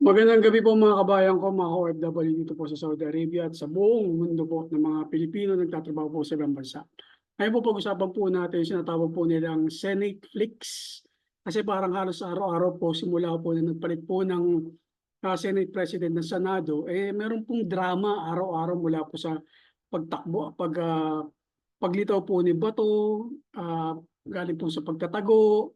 Magandang gabi po mga kabayan ko, mga OFW dito po sa Saudi Arabia at sa buong mundo po ng mga Pilipino nagtatrabaho po sa ibang bansa. Ngayon po pag-usapan po natin yung sinatawag po nilang Senate Flix. Kasi parang halos araw-araw po simula po na nagpalit po ng Senate President ng Senado, meron pong drama araw-araw mula po sa pagtakbo, paglitaw po ni Bato, galing po sa pagtatago,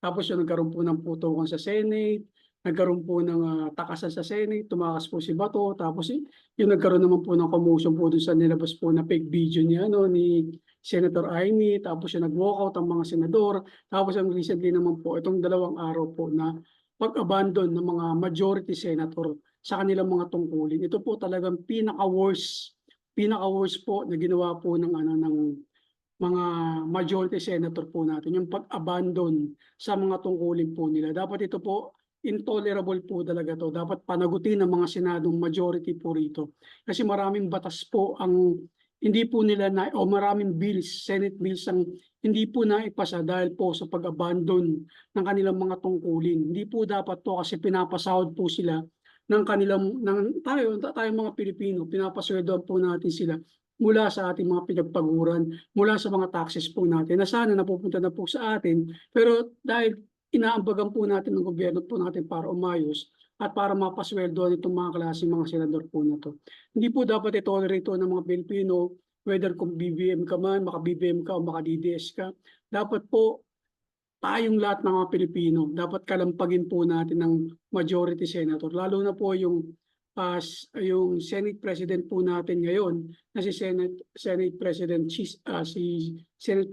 tapos yung nagkaroon po ng putukan sa Senate, nagkaroon po ng takasan sa Senate, tumakas po si Bato, tapos yung nagkaroon naman po ng commotion po dun sa nilabas po na fake video niya, ni Senator Amy, tapos yung nag-walkout ang mga senador, tapos ang recently naman po, itong 2 araw po na pag-abandon ng mga majority senator sa kanilang mga tungkulin. Ito po talagang pinaka-worst po na ginawa po ng mga majority senator po natin, yung pag-abandon sa mga tungkulin po nila. Dapat ito po, intolerable po talaga to. Dapat panagutin ng mga senadong majority po rito. Kasi maraming batas po ang hindi po nila o maraming bills, Senate bills ang hindi po naipasa dahil po sa pag-abandon ng kanilang mga tungkulin. Hindi po dapat to kasi pinapasahod po sila ng kanilang tayo mga Pilipino, pinapaswerdohan po natin sila mula sa ating mga pinagpaguran, mula sa mga taxes po natin na sana napupunta na po sa atin. Pero dahil inaambagan po natin ng gobyerno po natin para umayos at para mapasweldo itong mga klaseng mga senador po na to. Hindi po dapat itolerate ng mga Pilipino, whether kung BBM ka man, maka-BBM ka o maka-DDS ka. Dapat po tayong lahat ng mga Pilipino, dapat kalampagin po natin ng majority senator. Lalo na po yung Senate President po natin ngayon na si Senate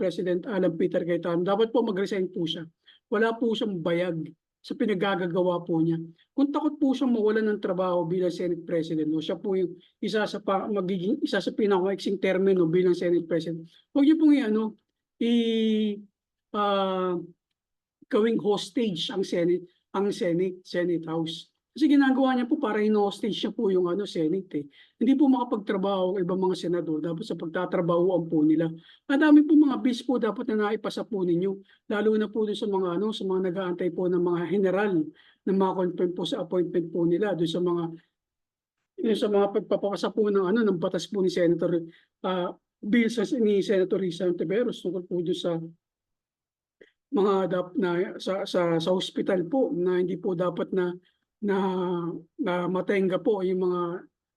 President Alan Peter Cayetano. Dapat po mag-resign po siya. Wala po siyang bayag sa pinagagagawa po niya. Kung takot po siyang mawalan ng trabaho bilang Senate President, siya po yung magiging isa sa pinakamaiksing termino bilang Senate President. Huwag niyo pong uh, gawing hostage ang Senate House. Kasi ginagawa niya po para in-hostage siya po yung Senate. Hindi po makapagtrabaho ang ibang mga senador dapat sa pagtatrabahoan po nila. Madami po mga bills po dapat na naipasa po ninyo. Lalo na po sa mga sa mga nag-aantay po ng mga general na ma-confirm po sa appointment po nila doon sa mga pagpapakasa po ng batas po ni Senator bills ni Senator Risa Ontiveros tungkol po doon sa mga sa hospital po na hindi po dapat na matenga po yung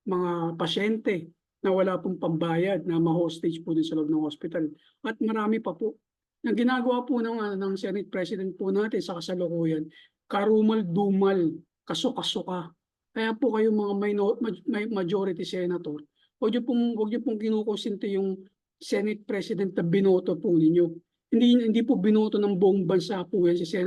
mga pasyente na wala pong pambayad na ma-hostage po din sa loob ng hospital. At marami pa po. Ang ginagawa po ng Senate President po natin sa kasalukuyan, karumal-dumal, kasuka-suka. Kaya po kayo mga majority senator, huwag niyo pong kinukonsinti yung Senate President na binoto po ninyo. Hindi po binoto ng buong bansa po yan si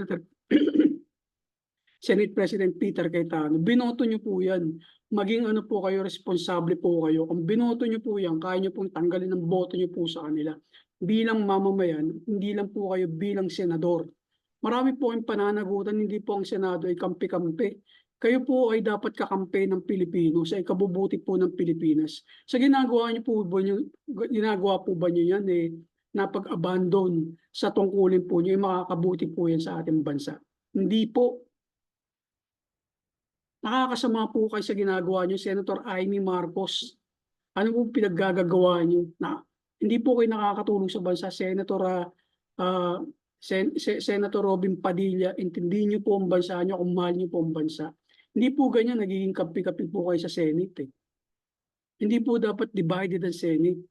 Senate President Peter Cayetano. Binoto niyo po yan. Maging po kayo, responsable po kayo. Kung binoto niyo po yan, kaya niyo pong tanggalin ang boto niyo po sa kanila. Bilang mamamayan, hindi lang po kayo bilang senador. Marami po kayong pananagutan, hindi po ang Senado ay kampi-kampi. Kayo po ay dapat kakampi ng Pilipino sa ikabubuti po ng Pilipinas. Sa ginagawa po ba niyo yan na pag-abandon sa tungkulin po niyo, makakabuti po yan sa ating bansa. Hindi po. Nakakasama po kayo sa ginagawa niyo, Senator Amy Marcos. Ano po pinaggagawa niyo? Hindi po kayo nakakatulong sa bansa, Senator Robin Padilla. Intindihin niyo po ang bansa niyo kung mahal niyo po ang bansa. Hindi po ganyan, nagiging kapi-kapi po kayo sa Senate. Hindi po dapat divided ang Senate.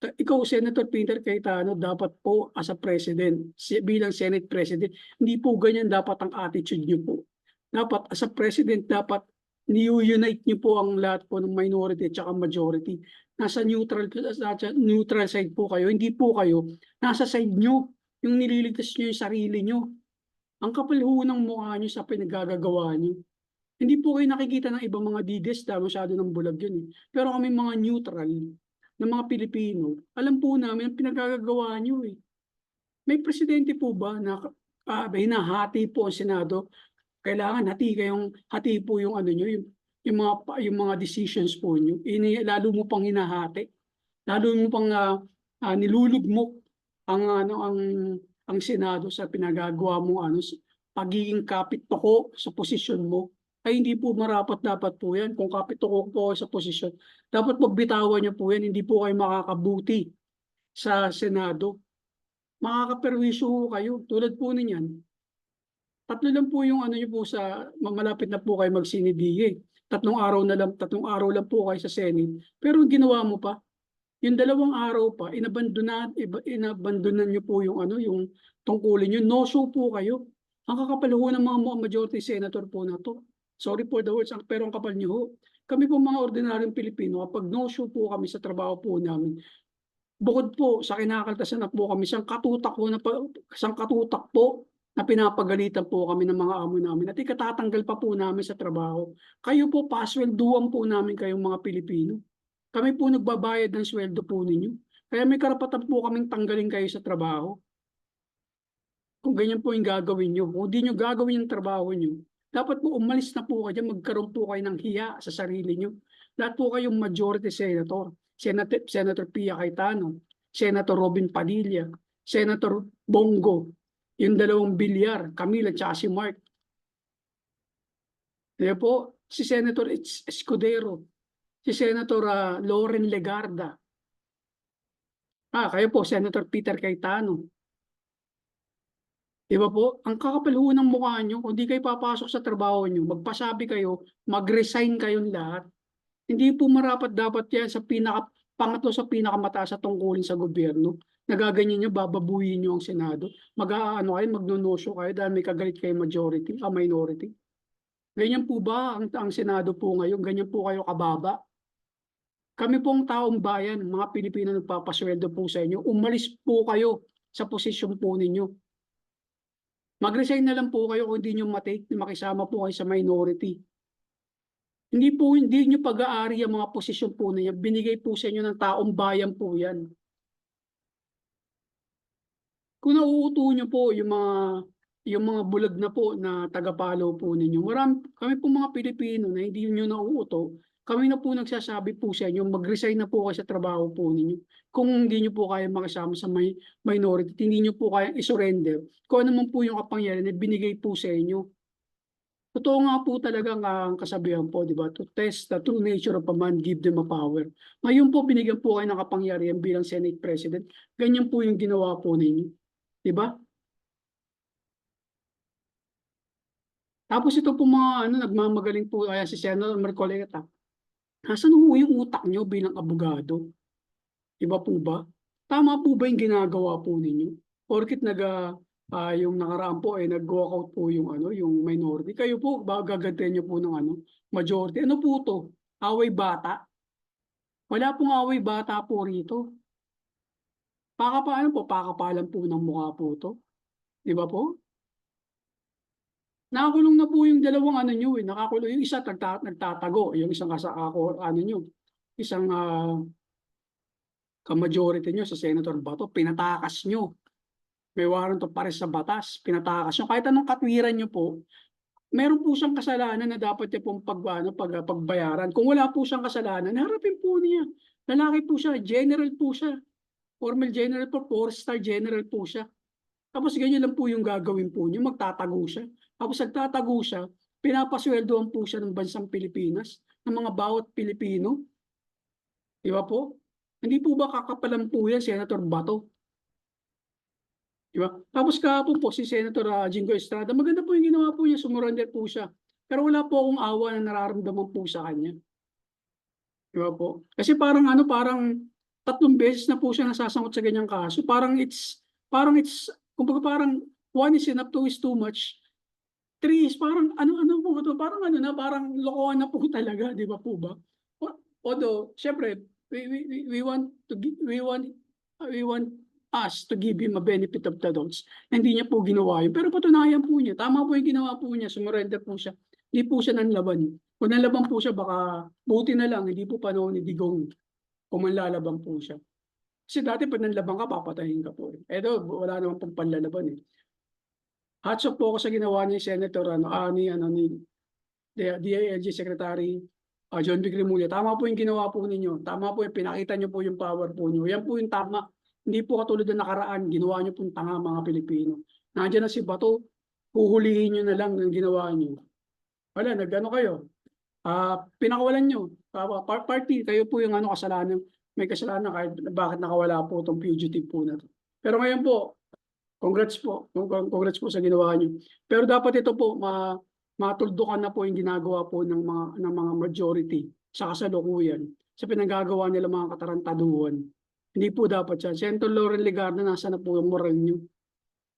Ikaw, Senator Peter Cayetano, dapat po as a President, bilang Senate President, hindi po ganyan dapat ang attitude niyo po. Dapat as a President, dapat ni-unite niyo po ang lahat po ng minority at saka majority. Nasa neutral side po kayo. Hindi po kayo. Nasa side niyo. Yung nililigtas niyo yung sarili niyo. Ang kapal ho ng mukha niyo sa pinagagagawa niyo. Hindi po kayo nakikita ng ibang mga DDS dahil masyado ng bulag yun. Pero kami mga neutral na mga Pilipino, alam po namin ang pinagagagawa niyo. May presidente po ba na hinahati po ang Senado? Kailangan hati po yung yung mga decisions po niyo. Lalo mo pang hinahati. Lalo mo pang nilulugmok ang Senado sa pinagagawa mo pagiging kapit toko sa posisyon mo. ay hindi po marapat-dapat po yan. Kung kapituko po kayo sa posisyon, dapat pagbitawan niyo po yan, hindi po kayo makakabuti sa Senado. Makakaperwisyo po kayo, tulad po ninyan. Tatlo lang po yung ano niyo po sa malapit na po kayo mag-CNBA. Tatlong araw lang po kayo sa Senate. Pero ginawa mo pa, yung 2 araw pa, inabandonan niyo po yung ano, yung tungkulin niyo. No show po kayo. Ang kakapal ho ng mga majority senator po na to. Sorry for the words, pero ang kapal niyo ho. Kami po mga ordinaryong Pilipino, kapag no show po kami sa trabaho po namin, bukod po sa kinakaltasan na po kami, isang katutak po na pinapagalitan po kami ng mga amo namin at ikatatanggal pa po namin sa trabaho. Kayo po, paswelduhan po namin kayong mga Pilipino. Kami po nagbabayad ng sweldo po ninyo. Kaya may karapatan po kaming tanggalin kayo sa trabaho. Kung ganyan po yung gagawin nyo. Kung di nyo gagawin yung trabaho nyo, dapat po umalis na po kayo, magkaroon po kayo ng hiya sa sarili nyo. Lahat po kayong majority senator. Senator Pia Cayetano, Senator Robin Padilla, Senator Bongo, yung 2 Bilyar, Camila at si Mark. Kaya po, si Senator Escudero, si Senator Loren Legarda. Kayo po, Senator Peter Cayetano. Di ba po? Ang kakapal ho ng mukha nyo, kung di kayo papasok sa trabaho nyo, magpasabi kayo, mag-resign kayong lahat. Hindi po marapat dapat yan sa pangatlo sa pinakamataas sa tungkulin sa gobyerno. Nagaganyan nyo, bababuyin nyo ang Senado. Mag-aano kayo, magnonosyo kayo dahil may kagalit kayo minority. Ganyan po ba ang Senado po ngayon? Ganyan po kayo kababa? Kami pong taong bayan, mga Pilipino nagpapasweldo po sa inyo, umalis po kayo sa posisyon po ninyo. Mag-resign na lang po kayo kung hindi nyo makisama po kayo sa minority. Hindi nyo pag-aari ang mga posisyon po ninyo. Binigay po sa inyo ng taong bayan po yan. Kung nauuto nyo po yung mga bulag na po na tagapalo po ninyo, kami po mga Pilipino na hindi nyo nauuto, kami na po nagsasabi po sa inyo, mag-resign na po kayo sa trabaho po ninyo. Kung hindi nyo po kaya makisama sa minority, hindi nyo po kaya isurrender, kung ano man po yung kapangyarihan na binigay po sa inyo. Totoo nga po talaga ang kasabihan po, di ba? To test the true nature of a man, give them a power. Ngayon po, binigyan po kayo ng kapangyarihan bilang Senate President. Ganyan po yung ginawa po ninyo. Di ba? Tapos ito po mga nagmamagaling po, kaya si Senator Marcoleta. Nasaan po yung utak nyo bilang abogado? Iba po ba? Tama po ba yung ginagawa po ninyo? Porkit yung nakaraan po ay nag-walkout po yung minority. Kayo po, gagantihan nyo po ng majority. Ano po to? Away bata? Wala pong away bata po rito. Pakapalan po ng mukha po to. Di ba po? Nakakulong na po yung 2 nyo eh. Nakakulong yung isa nagtatago, yung isang isang ka-majority nyo sa Senator Bato, pinatakas nyo. May warrant of arrest sa batas, pinatakas nyo. Kahit anong katwiran nyo po, meron po siyang kasalanan na dapat niya pong pagbayaran. Kung wala po siyang kasalanan, harapin po niya. Lalaki po siya, general po siya. Formal general po, 4-star general po siya. Tapos ganyan lang po yung gagawin po niyo, magtatago siya. Tapos nagtatago siya, pinapasweldoan po siya ng bansang Pilipinas, ng mga bawat Pilipino. Di ba po? Hindi po ba kakapalan po yan, Senator Bato? Di ba? Tapos kahapon po si Senator Jingo Estrada, maganda po yung ginawa po niya, sumurrender po siya. Pero wala po akong awa na nararamdaman po sa kanya. Di ba po? Kasi parang 3 beses na po siya nasasangot sa ganyang kaso. Kumbaga parang 1 is enough, 2 is too much. 3 is parang ano po ito, parang parang lokohan na po talaga, di ba po ba? Although, syempre, we want us to give him a benefit of the doubt. Hindi niya po ginawa yun. Pero patunayan po niya, tama po yung ginawa po niya, sumurrender po siya. Hindi po siya nanlaban. Kung nanlaban po siya, baka buti na lang, hindi po panahon ni Digong kung manlalaban po siya. Kasi dati pag nanlaban ka, papatayin ka po. Eto, wala naman pong panlalaban eh. Hats off po ako sa ginawa ni Senator DILG Secretary John Vic Remulla. Tama po yung ginawa po ninyo. Tama po yung pinakita nyo po yung power po nyo. Yan po yung tama. Hindi po katulad na nakaraan. Ginawa nyo pong tanga mga Pilipino. Nandiyan na si Bato. Huhulihin nyo na lang ng ginawa nyo. Wala, nag-ano kayo, pinakawalan niyo, party, kayo po yung ano kasalanan, may kasalanan kahit bakit nakawala po itong fugitive po na 'to. Pero ngayon po, congrats po sa ginawa niyo. Pero dapat ito po matuldukan na po yung ginagawa po ng mga majority sa kasalukuyan, sa pinanggagawa nilang mga katarantaduhan. Hindi po dapat yan. Senator Lauren Legarda, nasaan na po yung moral niyo?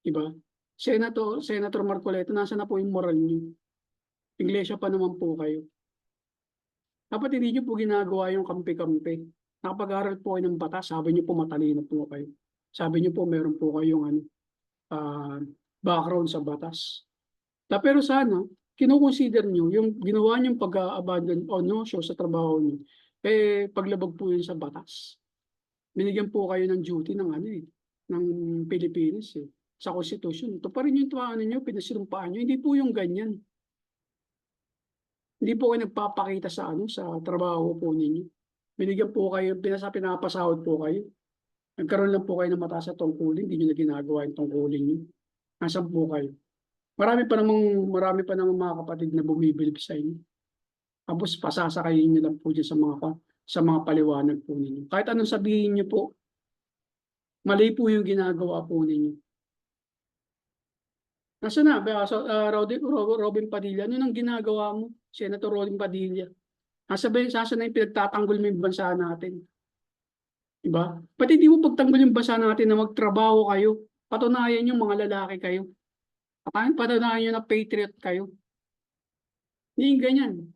'Di ba? Senator Marcoleta, nasaan na po yung moral niyo? Iglesia pa naman po kayo. Dapat hindi niyo po ginagawa yung kampi-kampi. Nakapag-aral po kayo ng batas, sabi niyo po matalino po kayo. Sabi niyo po meron po kayong background sa batas. Pero sana, kino-consider niyo yung ginawa niyong pag-abandon o no show sa trabaho niyo, paglabag po yun sa batas. Binigyan po kayo ng duty ng Pilipinas sa konstitusyon. Ito pa rin yung tuwaan niyo, pinasinumpaan niyo. Hindi po yung ganyan. Hindi po kayo nagpapakita sa trabaho po ninyo. Binigyan po kayo, pinapasahod po kayo. Nagkaroon lang po kayo ng mataas na tungkulin, hindi nyo na ginagawa yung tungkulin nyo. Nasaan po kayo? Marami pa namang mga kapatid na bumibilib sa inyo. Tapos pasasakayin nyo lang po dyan sa mga paliwanag po ninyo. Kahit anong sabihin nyo po, mali po yung ginagawa po ninyo. Nasaan na? Robin Padilla, ano nang ginagawa mo? Senator Robin Padilla. Saan na yung pinagtatanggol mo yung bansa natin? Diba? Pati di mo pagtanggol yung bansa natin na magtrabaho kayo. Patunayan yung mga lalaki kayo. Patunayan nyo na patriot kayo. Hindi ganyan.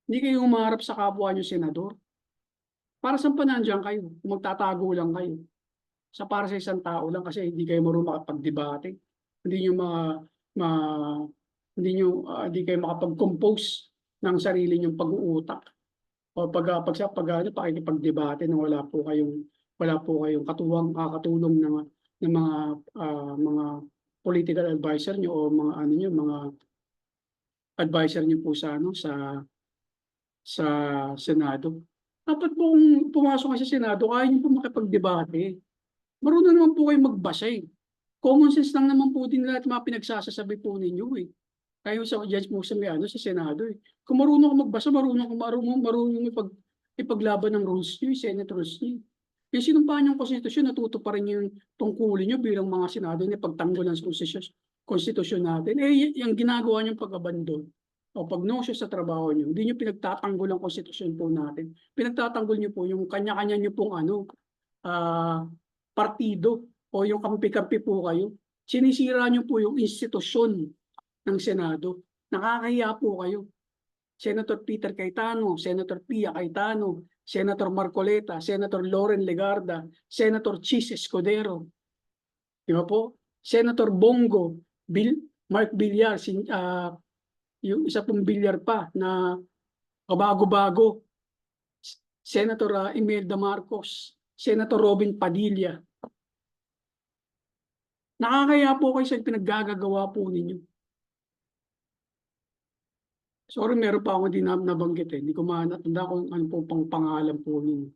Hindi kayo umarap sa kapwa nyo senador. Para saan pa nandiyan kayo? Magtatago lang kayo. Para sa isang tao lang kasi hindi kayo marunong makapag-debate. Hindi kayo makapag-compose ng sarili nyong pag-uutak o pakikipag-debate na wala po kayong katulong ng mga political advisor niyo o mga advisor niyo po sa Senado. Dapat po kung pumasok kayo sa Senado, kaya niyo po makipag-debate. Marunong naman po kayo magbasa Common sense lang naman po din lahat mga pinagsasabi po ninyo Kayo sa judge mo sa sa Senado Kung marunong ka magbasa, marunong ipaglaban ng rules niyo, Senate rules niyo. Yung sinumpaan yung konstitusyon, natuto pa rin yung tungkulin niyo bilang mga Senado na pagtanggol ng konstitusyon natin. Yung ginagawa niyong pag-abandon o pag-no-show sa trabaho niyo, hindi niyo pinagtatanggol ang konstitusyon po natin. Pinagtatanggol niyo po yung kanya-kanya niyo pong partido o yung kampi-kampi po kayo. Sinisira niyo po yung institusyon ng Senado. Nakakahiya po kayo. Senator Peter Cayetano, Senator Pia Cayetano, Senator Marcoleta, Senator Lauren Legarda, Senator Chis Escudero. Di ba po? Senator Bongo, Mark Villar, yung isa pong Villar pa na kabago-bago. Senator Imelda Marcos, Senator Robin Padilla. Nakakaya po kayo sa pinaggagawa po ninyo. Sorry, meron pa ako hindi nabanggit Hindi ko matanda kung ano po pang pangalan po ninyo.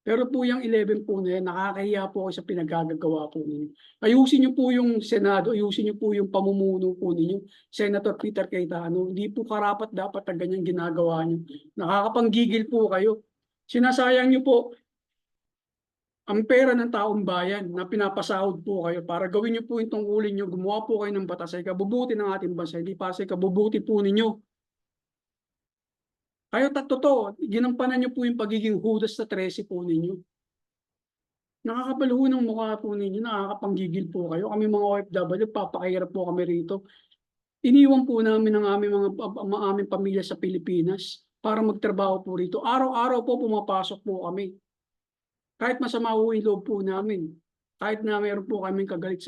Pero po yung 11 po na yan, nakakahiya po kayo sa pinaggagawa po ninyo. Ayusin niyo po yung Senado, ayusin niyo po yung pamumuno po ninyo. Senator Peter Cayetano, hindi po karapat dapat na ganyan ginagawa niyo. Nakakapanggigil po kayo. Sinasayang niyo po ang pera ng taong bayan na pinapasahod po kayo para gawin niyo po yung tungkulin niyo, gumawa po kayo ng batas sa ikabubuti ng ating bansa, hindi para sa ikabubuti po ninyo. Kayo totoo, ginampanan niyo po yung pagiging Judas sa 13 po ninyo. Nakakabaluho ng mukha po ninyo, nakakapanggigil po kayo. Kami mga OFW, papakahirap po kami rito. Iniwan po namin ang aming pamilya sa Pilipinas para magtrabaho po rito. Araw-araw po pumapasok po kami. Kahit masama po yung loob po namin, kahit na meron po kaming kagalit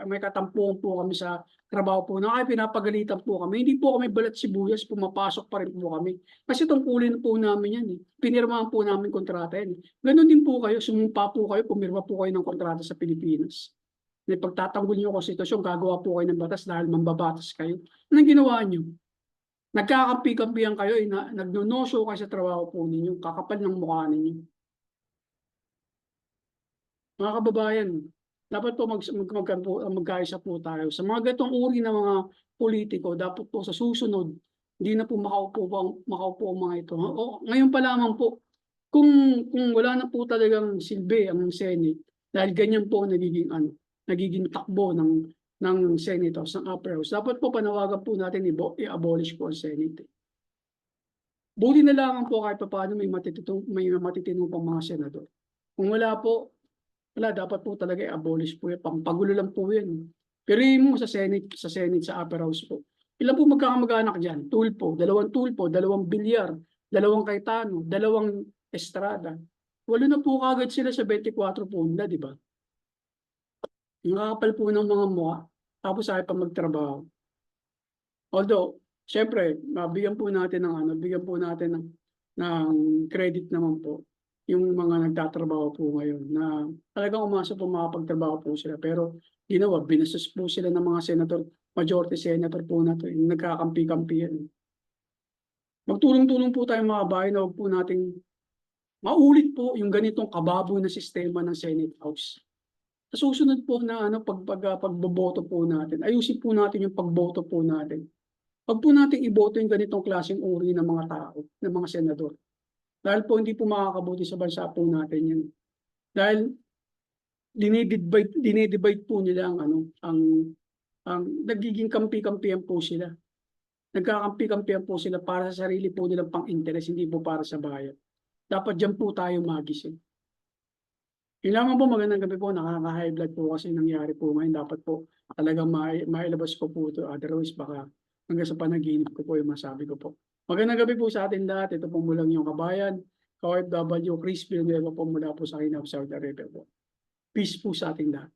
may katampuan po kami sa trabaho po na kahit pinapagalitan po kami, hindi po kami balat sibuyas, pumapasok pa rin po kami. Kasi tungkulin po namin yan Pinirmahan po namin kontrata yan Ganon din po kayo, sumumpa po kayo, pumirma po kayo ng kontrata sa Pilipinas. May pagtatanggol niyo konstitusyon, gagawa po kayo ng batas dahil mambabatas kayo. Anong ginawa niyo? Nagkakampi-kampihan kayo, nagno-no-show kayo sa trabaho po ninyo, kakapal ng mukha ninyo. Mga kababayan, dapat po magkaisa po tayo. Sa mga gatong uri ng mga politiko, dapat po sa susunod, Hindi na po makaupo ang mga ito. Ngayon pa lamang po, kung wala na po talagang silbi ang Senate, dahil ganyan po nagiging takbo ng Senate House, ng Upper House, dapat po panawagan po natin i-abolish po ang Senate. Buti na lamang po kahit papaano may matitinong pang mga senador. Kung wala po, dapat po talaga i-abolish po yan. Pampagulo lang po yan. Pero mo sa Senate, sa Upper House po. Ilan po magkakamag-anak dyan? Tulpo, 2 Tulpo, 2 Bilyar, 2 Cayetano, 2 Estrada. Walo na po kagad sila sa 24 punda, di ba? Yung kakapal po ng mga mukha, tapos ayaw pa magtrabaho. Although, syempre, bigyan po natin ng credit naman po yung mga nagtatrabaho po ngayon na talagang umasa po makapagtrabaho po sila. Pero ginawa, binastos po sila ng mga senator, majority senator po na to, yung nagkakampi-kampi yan. Magtulong-tulong po tayo mga bayan na huwag po nating maulit po yung ganitong kababo na sistema ng Senate House. Sa susunod po na pagboboto po natin, ayusin po natin yung pagboto po natin. Huwag po natin iboto yung ganitong klaseng uri ng mga tao, ng mga senador. Dahil po hindi po makakabuti sa bansa po natin yan. Dahil dinidivide po nila ang nagiging kampi-kampihan po sila. Nagkakampi-kampihan po sila para sa sarili po nilang pang-interes, hindi po para sa bayan. Dapat dyan po tayo magising. Yun lamang po, magandang gabi po, nakaka-high blood po kasi nangyari po ngayon. Dapat po talagang mailabas ko po ito. Otherwise, baka hanggang sa panaginip ko po yung masabi ko po. Magandang gabi po sa atin lahat. Ito po mulang yung kabayan, OFW, Chris Villanueva po mula po sa Kinab, Saudi Arabia po. Peace po sa ating lahat.